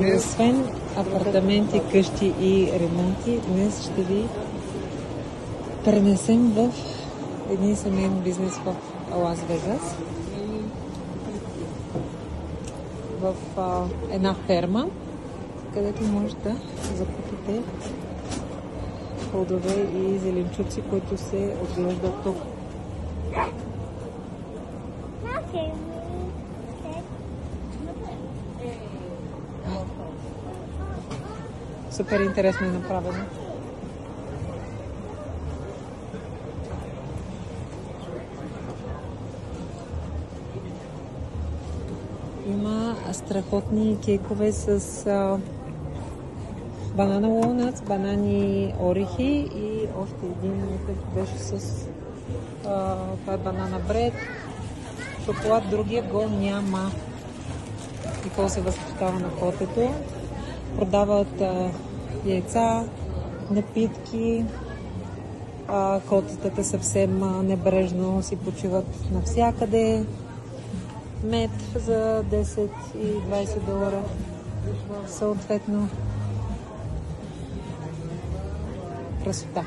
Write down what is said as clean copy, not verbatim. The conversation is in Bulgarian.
И освен апартаменти, къщи и ремонти, днес ще ви пренесем в един семейен бизнес в Лас Вегас. В една ферма, където може да закупите плодове и зеленчуци, които се отглеждат тук. Супер интересно е направено. Има страхотни кейкове с банана walnuts, банани орехи и още един, който беше с това е банана бред, шоколад, другия го няма. Никол се възпитава на котето. Продават яйца, напитки. Котетата съвсем небрежно си почиват навсякъде. Мед за 10 и 20 долара. Съответно. Красота.